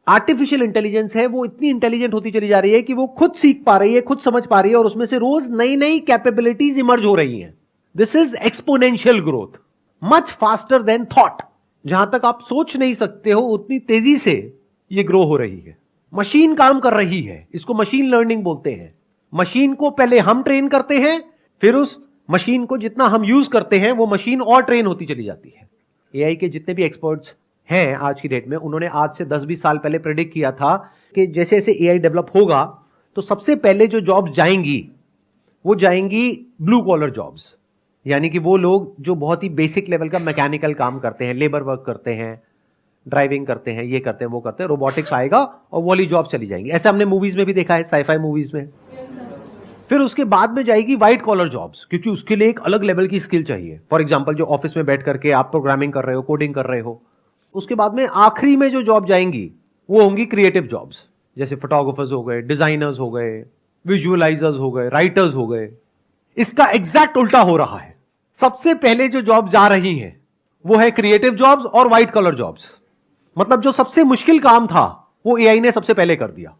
Artificial intelligence है वो इतनी इंटेलिजेंट होती चली जा रही है कि वो खुद सीख पा रही है, खुद समझ पा रही है और उसमें से रोज नई नई कैपेबिलिटीज इमर्ज हो रही हैं। This is exponential growth, much faster than thought. जहां तक आप सोच नहीं सकते हो उतनी तेजी से ये ग्रो हो रही है। मशीन काम कर रही है, इसको मशीन लर्निंग बोलते हैं। मशीन को पहले हम ट्रेन करते हैं, फिर उस मशीन को जितना हम यूज करते हैं वो मशीन और ट्रेन होती चली जाती है। एआई के जितने भी एक्सपर्ट्स हैं आज की डेट में, उन्होंने आज से 10-20 साल पहले प्रेडिक्ट किया था कि जैसे जैसे एआई डेवलप होगा तो सबसे पहले जो जॉब्स जाएंगी वो जाएंगी ब्लू कॉलर जॉब्स, यानी कि वो लोग जो बहुत ही बेसिक लेवल का मैकेनिकल काम करते हैं, लेबर वर्क करते हैं, ड्राइविंग करते हैं, ये करते हैं, वो करते हैं, रोबोटिक्स आएगा और वो वाली जॉब चली जाएंगी। ऐसा हमने मूवीज में भी देखा है, साइफाई मूवीज में। फिर उसके बाद में जाएगी व्हाइट कॉलर जॉब्स, क्योंकि उसके लिए एक अलग लेवल की स्किल चाहिए। फॉर एग्जांपल जो ऑफिस में बैठ करके आप प्रोग्रामिंग कर रहे हो, कोडिंग कर रहे हो। उसके बाद में आखिरी में जो जॉब जाएंगी वो होंगी क्रिएटिव जॉब्स, जैसे फोटोग्राफर्स हो गए, डिजाइनर्स हो गए, विजुअलाइजर्स हो गए, राइटर्स हो गए। इसका एग्जैक्ट उल्टा हो रहा है। सबसे पहले जो जॉब जा रही हैं वो है क्रिएटिव जॉब्स और व्हाइट कॉलर जॉब्स। मतलब जो सबसे मुश्किल काम था वो एआई ने सबसे पहले कर दिया।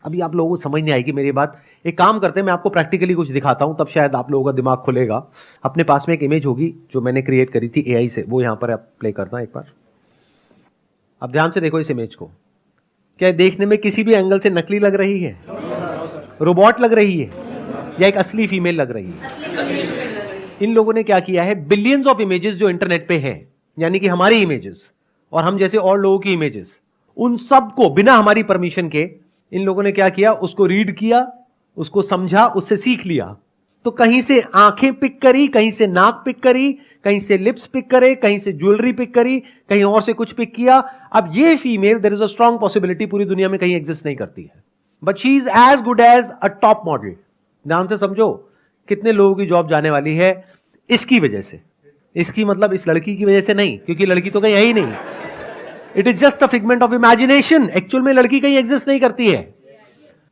अभी आप लोगों को समझ नहीं आएगी मेरी बात। एक काम करते हैं, मैं आपको प्रैक्टिकली कुछ दिखाता हूं, तब शायद आप लोगों का दिमाग खुलेगा। अपने पास में एक इमेज होगी जो मैंने क्रिएट करी थी एआई से, वो यहां पर आप प्ले करता एक बार। अब ध्यान से देखो इस इमेज को। क्या देखने में किसी भी एंगल से नकली लग रही है? रोबोट लग रही है या एक असली फीमेल लग रही है? इन लोगों ने क्या किया है, बिलियंस ऑफ इमेजेस जो इंटरनेट पे हैं, यानी कि हमारी इमेजेस और हम जैसे और लोगों की इमेजेस, उन सबको बिना हमारी परमिशन के इन लोगों ने क्या किया, उसको रीड किया, उसको समझा, उससे सीख लिया। तो कहीं से आंखें पिक करी, कहीं से नाक पिक करी, कहीं से लिप्स पिक करे, कहीं से ज्वेलरी पिक करी, कहीं और से कुछ पिक किया। अब ये female, there is a strong possibility, पूरी दुनिया में कहीं एग्जिस्ट नहीं करती है, but she is as good as a top model. ध्यान से समझो कितने लोगों की जॉब जाने वाली है इसकी वजह से। इसकी मतलब इस लड़की की वजह से नहीं, क्योंकि लड़की तो कहीं है ही नहीं। It is just a figment of imagination. Actual में लड़की कहीं एग्जिस्ट नहीं करती है।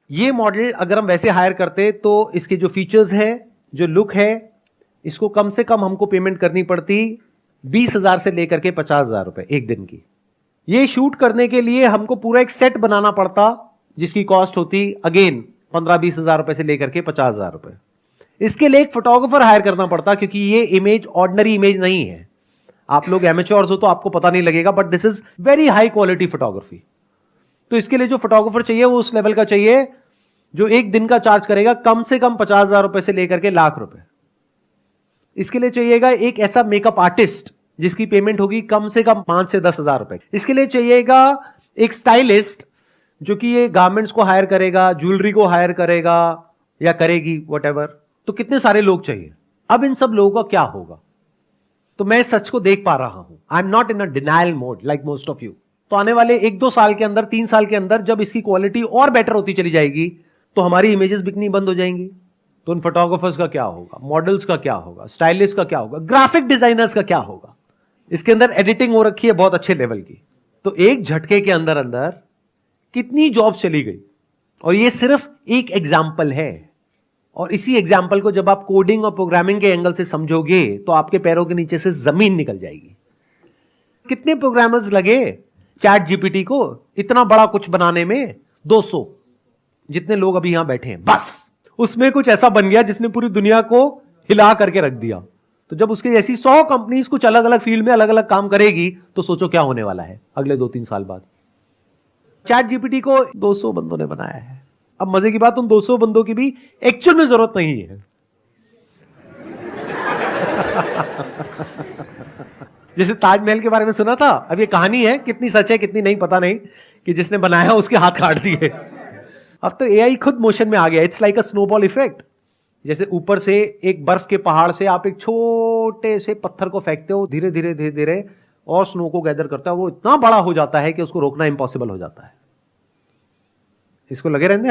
ये मॉडल अगर हम वैसे हायर करते तो इसके जो फीचर्स है, जो लुक है, इसको कम से कम हमको पेमेंट करनी पड़ती 20,000 से लेकर के 50,000 रुपए एक दिन की। ये शूट करने के लिए हमको पूरा एक सेट बनाना पड़ता जिसकी कॉस्ट होती अगेन 15-20 हजार रुपए से लेकर के 50,000 रुपए। इसके लिए एक फोटोग्राफर हायर करना पड़ता, क्योंकि ये इमेज ऑर्डिनरी इमेज नहीं है। आप लोग एमेच्योर्स हो तो आपको पता नहीं लगेगा, but this is very high quality photography. तो इसके लिए जो फोटोग्राफर चाहिए वो उस लेवल का चाहिए जो एक दिन का चार्ज करेगा कम से कम 50,000 रुपए से लेकर के लाख रुपए। इसके लिए चाहिएगा एक ऐसा मेकअप आर्टिस्ट जिसकी पेमेंट होगी कम से कम 5 से 10 हजार रुपए। इसके लिए चाहिएगा एक स्टाइलिस्ट जो कि ये गारमेंट्स को हायर करेगा, ज्वेलरी को हायर करेगा या करेगी, व्हाटएवर। तो कितने सारे लोग चाहिए। अब इन सब लोगों का क्या होगा? तो मैं सच को देख पा रहा हूं। I am not in a denial mode like most of you. तो आने वाले 1-2 साल के अंदर, 3 साल के अंदर, जब इसकी क्वालिटी और बेटर होती चली जाएगी तो हमारी इमेजेस बिकनी बंद हो जाएंगी। तो उन फोटोग्राफर्स का क्या होगा, मॉडल्स का क्या होगा, स्टाइलिस्ट का क्या होगा, ग्राफिक डिजाइनर्स का क्या होगा? इसके अंदर एडिटिंग हो रखी है बहुत अच्छे लेवल की। तो एक झटके के अंदर अंदर कितनी जॉब्स चली गई। और ये सिर्फ एक एग्जाम्पल है। और इसी एग्जाम्पल को जब आप कोडिंग और प्रोग्रामिंग के एंगल से समझोगे तो आपके पैरों के नीचे से जमीन निकल जाएगी। कितने प्रोग्रामर्स लगे चैट जीपीटी को इतना बड़ा कुछ बनाने में? 200, जितने लोग अभी यहां बैठे हैं, बस उसमें कुछ ऐसा बन गया जिसने पूरी दुनिया को हिला करके रख दिया। तो जब उसके जैसी 100 कंपनीज कुछ अलग अलग फील्ड में अलग अलग काम करेगी तो सोचो क्या होने वाला है अगले 2-3 साल बाद। चैट जीपीटी को 200 बंदों ने बनाया है। अब मजे की बात, उन 200 बंदों की भी एक्चुअल में जरूरत नहीं है। जैसे ताजमहल के बारे में सुना था, अब ये कहानी है, कितनी सच है कितनी नहीं पता नहीं, कि जिसने बनाया उसके हाथ काट दिए। अब तो एआई खुद मोशन में आ गया। It's like a snowball effect. जैसे ऊपर से एक बर्फ के पहाड़ से आप एक छोटे से पत्थर को फेंकते हो, धीरे धीरे धीरे धीरे और स्नो को गैदर करता है, वो इतना बड़ा हो जाता है कि उसको रोकना इंपॉसिबल हो जाता है। इसको लगे रहने